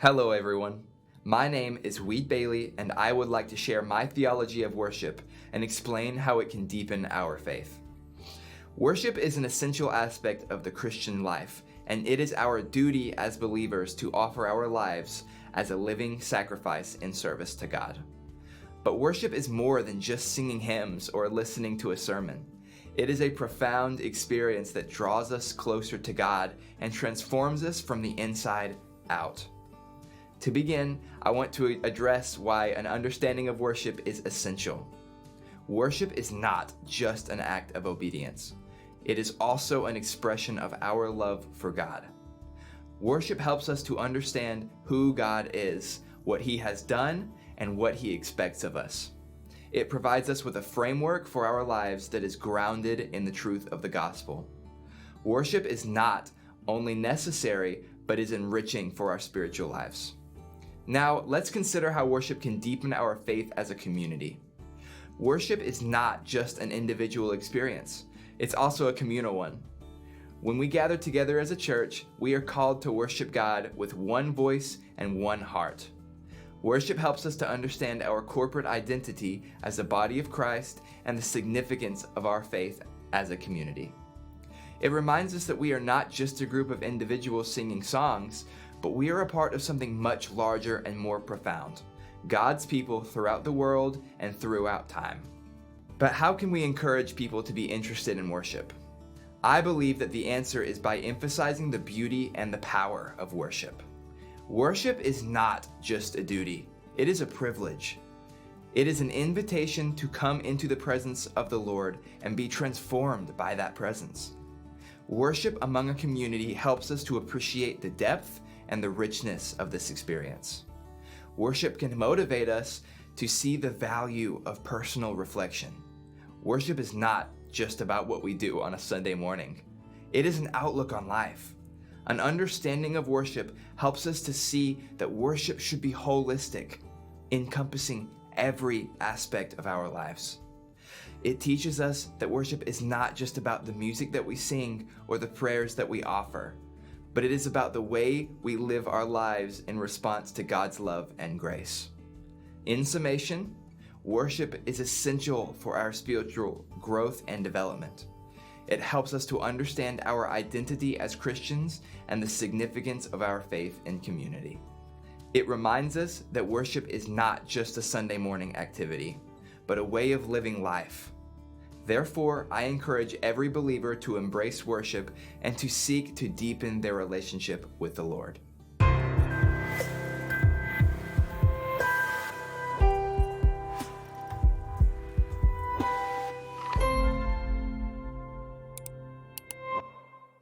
Hello everyone. My name is Weed Bailey and I would like to share my theology of worship and explain how it can deepen our faith. Worship is an essential aspect of the Christian life, and it is our duty as believers to offer our lives as a living sacrifice in service to God. But worship is more than just singing hymns or listening to a sermon. It is a profound experience that draws us closer to God and transforms us from the inside out. To begin, I want to address why an understanding of worship is essential. Worship is not just an act of obedience. It is also an expression of our love for God. Worship helps us to understand who God is, what He has done, and what He expects of us. It provides us with a framework for our lives that is grounded in the truth of the gospel. Worship is not only necessary, but is enriching for our spiritual lives. Now, let's consider how worship can deepen our faith as a community. Worship is not just an individual experience. It's also a communal one. When we gather together as a church, we are called to worship God with one voice and one heart. Worship helps us to understand our corporate identity as a body of Christ and the significance of our faith as a community. It reminds us that we are not just a group of individuals singing songs, but we are a part of something much larger and more profound, God's people throughout the world and throughout time. But how can we encourage people to be interested in worship? I believe that the answer is by emphasizing the beauty and the power of worship. Worship is not just a duty, it is a privilege. It is an invitation to come into the presence of the Lord and be transformed by that presence. Worship among a community helps us to appreciate the depth and the richness of this experience. Worship can motivate us to see the value of personal reflection. Worship is not just about what we do on a Sunday morning. It is an outlook on life. An understanding of worship helps us to see that worship should be holistic, encompassing every aspect of our lives. It teaches us that worship is not just about the music that we sing or the prayers that we offer, but it is about the way we live our lives in response to God's love and grace. In summation, worship is essential for our spiritual growth and development. It helps us to understand our identity as Christians and the significance of our faith in community. It reminds us that worship is not just a Sunday morning activity, but a way of living life. Therefore, I encourage every believer to embrace worship and to seek to deepen their relationship with the Lord.